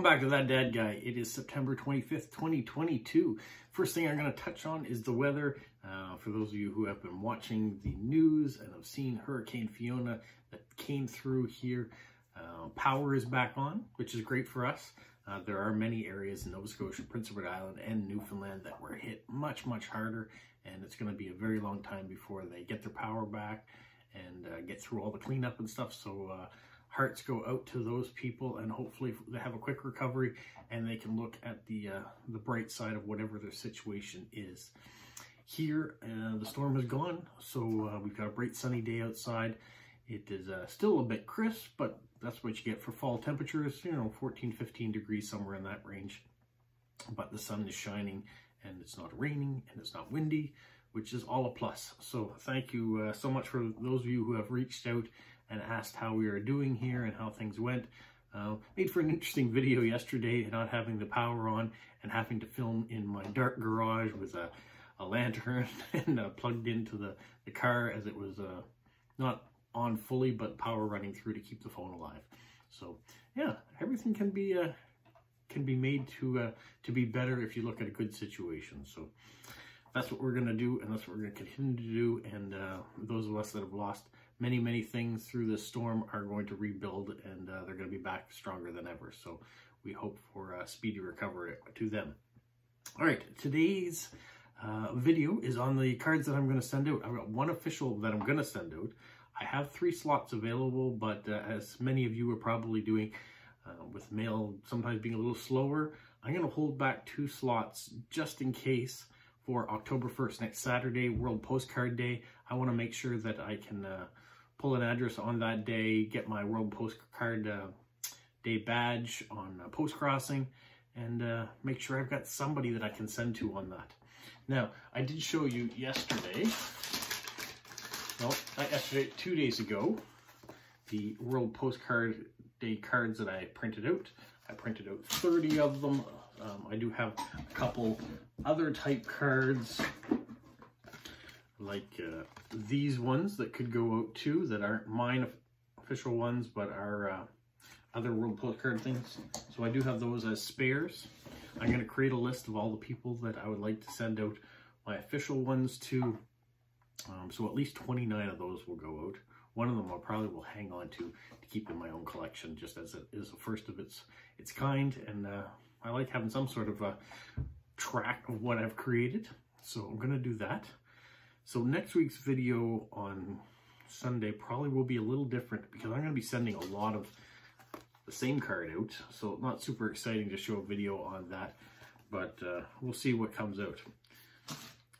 Welcome back to That Dad Guy. It is September 25th, 2022. First thing I'm going to touch on is the weather. For those of you who have been watching the news and have seen Hurricane Fiona that came through here, power is back on, which is great for us. There are many areas in Nova Scotia, Prince Edward Island, and Newfoundland that were hit much, much harder, and it's going to be a very long time before they get their power back and get through all the cleanup and stuff. So hearts go out to those people, and hopefully they have a quick recovery and they can look at the bright side of whatever their situation is. Here, the storm is gone, so we've got a bright sunny day outside. It is still a bit crisp, but that's what you get for fall temperatures, you know, 14, 15 degrees, somewhere in that range. But the sun is shining, and it's not raining, and it's not windy, which is all a plus. So thank you so much for those of you who have reached out and asked how we are doing here and how things went. Made for an interesting video yesterday, not having the power on and having to film in my dark garage with a lantern and plugged into the car, as it was not on fully, but power running through to keep the phone alive. So yeah, everything can be made to be better if you look at a good situation. So that's what we're going to do, and that's what we're going to continue to do. And those of us that have lost many things through this storm are going to rebuild, and they're going to be back stronger than ever. So we hope for a speedy recovery to them. All right, today's video is on the cards that I'm going to send out. I've got one official that I'm going to send out. I have 3 slots available, but as many of you are probably doing, with mail sometimes being a little slower, I'm going to hold back 2 slots just in case for October 1st, next Saturday, World Postcard Day. I want to make sure that I can pull an address on that day, get my World Postcard Day badge on Postcrossing, and make sure I've got somebody that I can send to on that. Now, I did show you yesterday, well, not yesterday, 2 days ago, the World Postcard Day cards that I printed out. I printed out 30 of them. I do have a couple other type cards, like these ones that could go out too, that aren't mine official ones, but are other World Postcard things. So I do have those as spares. I'm going to create a list of all the people that I would like to send out my official ones to. So at least 29 of those will go out. One of them I probably will hang on to keep in my own collection, just as it is the first of its kind. And I like having some sort of a track of what I've created. So I'm going to do that. So next week's video on Sunday probably will be a little different, because I'm going to be sending a lot of the same card out. So not super exciting to show a video on that, but we'll see what comes out.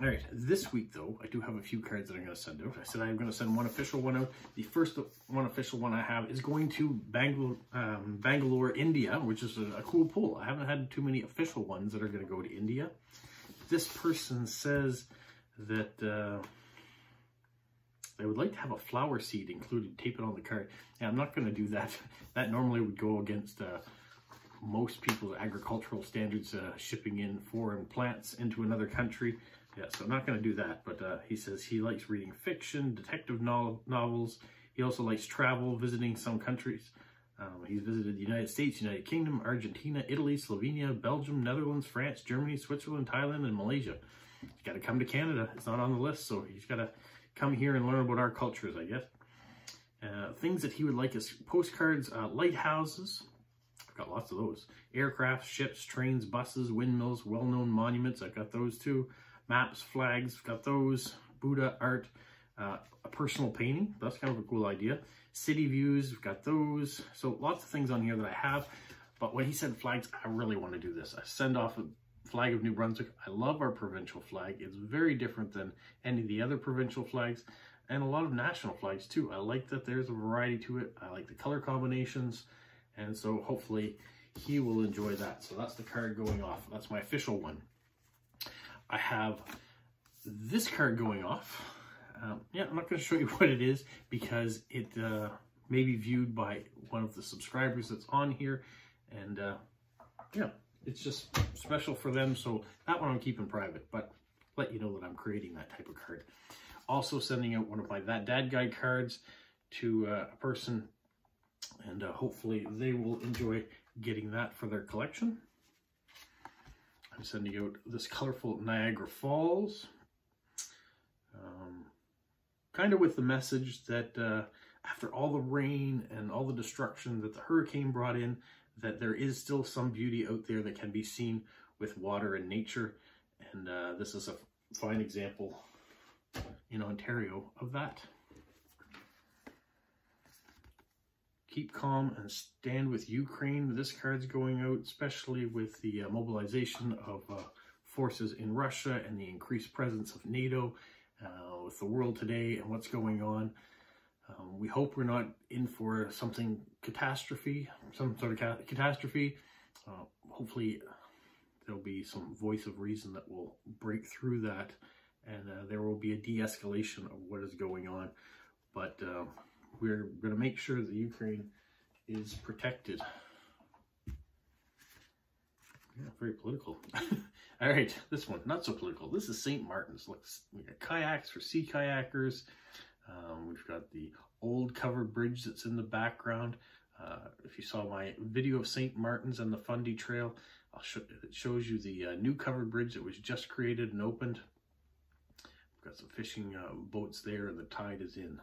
All right, this week though, I do have a few cards that I'm going to send out. I said I'm going to send one official one out. The first one official one I have is going to Bangalore, India, which is a cool pull. I haven't had too many official ones that are going to go to India. This person says that they would like to have a flower seed included, tape it on the card. Yeah, I'm not going to do that. That normally would go against most people's agricultural standards, shipping in foreign plants into another country. Yeah, so I'm not going to do that, but he says he likes reading fiction, detective novels. He also likes travel, visiting some countries. He's visited the United States, United Kingdom, Argentina, Italy, Slovenia, Belgium, Netherlands, France, Germany, Switzerland, Thailand, and Malaysia. He's got to come to Canada. It's not on the list, so he's got to come here and learn about our cultures, I guess. Things that he would like is postcards, lighthouses. I've got lots of those. Aircraft, ships, trains, buses, windmills, well-known monuments. I've got those too. Maps, flags, got those. Buddha art, a personal painting. That's kind of a cool idea. City views, we've got those. So lots of things on here that I have. But when he said flags, I really want to do this. I send off a flag of New Brunswick. I love our provincial flag. It's very different than any of the other provincial flags, and a lot of national flags too. I like that there's a variety to it. I like the color combinations, and so hopefully he will enjoy that. So that's the card going off. That's my official one. I have this card going off. Yeah, I'm not going to show you what it is, because it may be viewed by one of the subscribers that's on here, and yeah, it's just special for them. So that one I'm keeping private, but let you know that I'm creating that type of card. Also sending out one of my That Dad Guy cards to a person, and hopefully they will enjoy getting that for their collection. I'm sending out this colorful Niagara Falls, kind of with the message that after all the rain and all the destruction that the hurricane brought in, that there is still some beauty out there that can be seen with water and nature. And this is a fine example in Ontario of that. Keep calm and stand with Ukraine. This card's going out, especially with the mobilization of forces in Russia and the increased presence of NATO with the world today and what's going on. We hope we're not in for some sort of catastrophe. Hopefully there'll be some voice of reason that will break through that, and there will be a de-escalation of what is going on. But we're going to make sure that Ukraine is protected. Yeah, very political. All right, this one, not so political. This is St. Martin's. Look, we got kayaks for sea kayakers. We've got the old covered bridge that's in the background. If you saw my video of St. Martin's and the Fundy Trail, it shows you the new covered bridge that was just created and opened. We've got some fishing boats there, and the tide is in.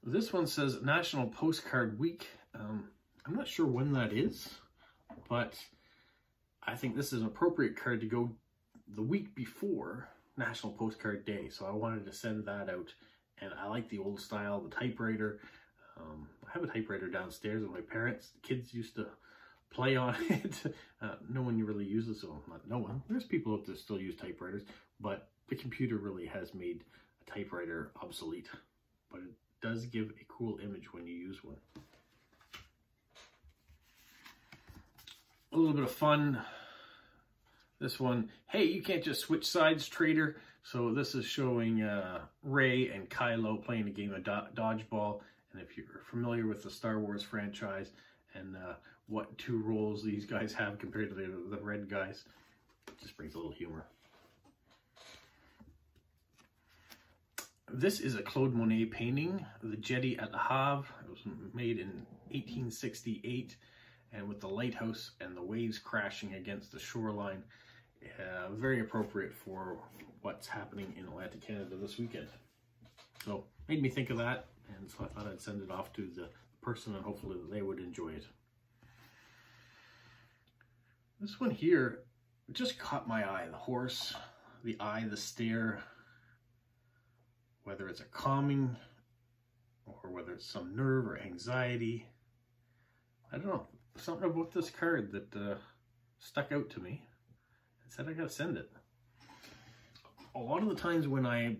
This one says National Postcard Week. I'm not sure when that is, but I think this is an appropriate card to go the week before National Postcard Day. So I wanted to send that out, and I like the old style, the typewriter. I have a typewriter downstairs with my parents. The kids used to play on it. No one really uses them. Not no one. There's people out there still use typewriters, but the computer really has made a typewriter obsolete. But it does give a cool image when you use one. A little bit of fun. This one, hey, you can't just switch sides, traitor. So this is showing Rey and Kylo playing a game of dodgeball. And if you're familiar with the Star Wars franchise and what two roles these guys have compared to the red guys, it just brings a little humor. This is a Claude Monet painting, The Jetty at Le Havre. It was made in 1868, and with the lighthouse and the waves crashing against the shoreline, very appropriate for what's happening in Atlantic Canada this weekend. So made me think of that, and so I thought I'd send it off to the person, and hopefully they would enjoy it. This one here just caught my eye. The horse, the eye, the stare. Whether it's a calming or whether it's some nerve or anxiety. I don't know. Something about this card that stuck out to me. I said I gotta send it. A lot of the times when I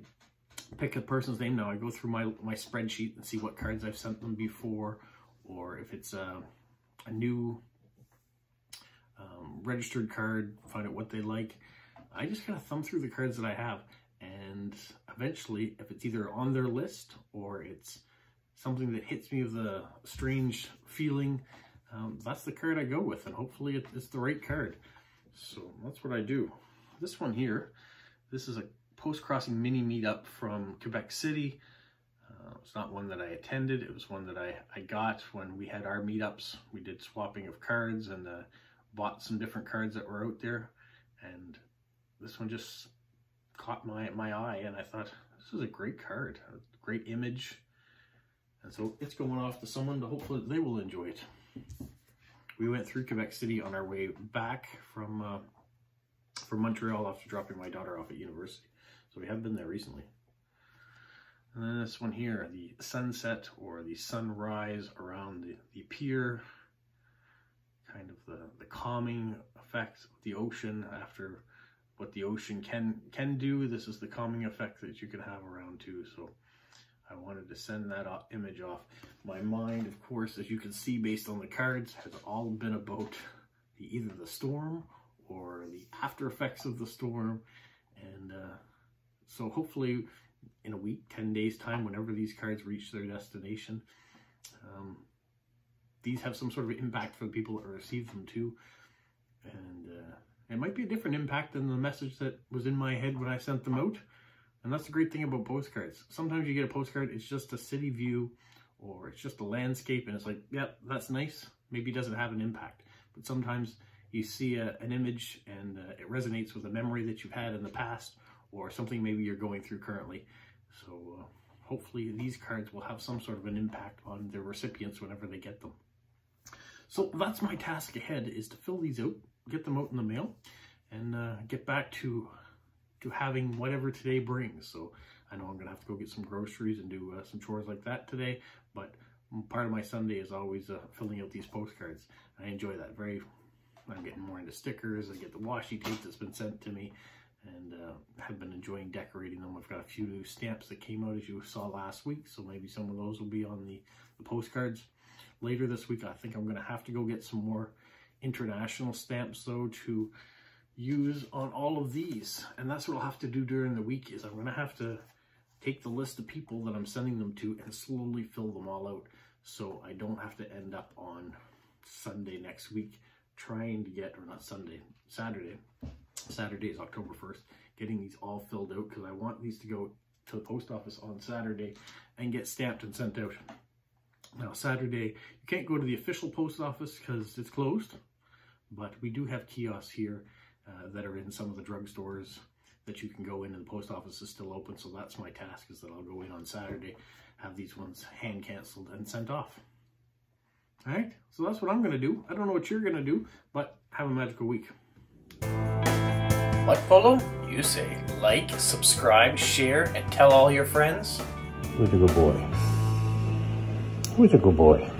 pick a person's name now, I go through my spreadsheet and see what cards I've sent them before, or if it's a new registered card, find out what they like. I just kind of thumb through the cards that I have, and eventually, if it's either on their list or it's something that hits me with a strange feeling, that's the card I go with, and hopefully it's the right card. So that's what I do. This one here, this is a Postcrossing mini meetup from Quebec City. It's not one that I attended. It was one that I got when we had our meetups. We did swapping of cards and bought some different cards that were out there. And this one just caught my eye, and I thought, this is a great card, a great image. And so it's going off to someone to hopefully they will enjoy it. We went through Quebec City on our way back from Montreal after dropping my daughter off at university. So we have been there recently. And then this one here, the sunset or the sunrise around the pier, kind of the calming effect of the ocean after what the ocean can do. This is the calming effect that you can have around too. So I wanted to send that image off. My mind, of course, as you can see based on the cards, has all been about either the storm or the after effects of the storm. And so hopefully in a week, 10 days time, whenever these cards reach their destination, these have some sort of impact for the people that receive them too. And it might be a different impact than the message that was in my head when I sent them out. And that's the great thing about postcards. Sometimes you get a postcard, it's just a city view or it's just a landscape and it's like, yep, that's nice. Maybe it doesn't have an impact. But sometimes you see an image and it resonates with a memory that you've had in the past, or something maybe you're going through currently. So hopefully these cards will have some sort of an impact on their recipients whenever they get them. So that's my task ahead, is to fill these out, get them out in the mail, and get back to having whatever today brings. So I know I'm gonna have to go get some groceries and do some chores like that today, but part of my Sunday is always filling out these postcards. I enjoy that. I'm getting more into stickers. I get the washi tape that's been sent to me, and have been enjoying decorating them. I've got a few new stamps that came out, as you saw last week, so maybe some of those will be on the postcards later this week. I think I'm gonna have to go get some more international stamps though to use on all of these, and that's what I'll have to do during the week. Is I'm gonna have to take the list of people that I'm sending them to and slowly fill them all out, so I don't have to end up on Sunday next week trying to get, or not Sunday, Saturday is October 1st, getting these all filled out, because I want these to go to the post office on Saturday and get stamped and sent out. Now Saturday, you can't go to the official post office because it's closed, but we do have kiosks here that are in some of the drugstores that you can go in, and the post office is still open. So that's my task, is that I'll go in on Saturday, have these ones hand canceled and sent off. All right, so that's what I'm gonna do. I don't know what you're gonna do, but have a magical week. What, Polo? You say like, subscribe, share, and tell all your friends? Who's a good boy? Who's a good boy?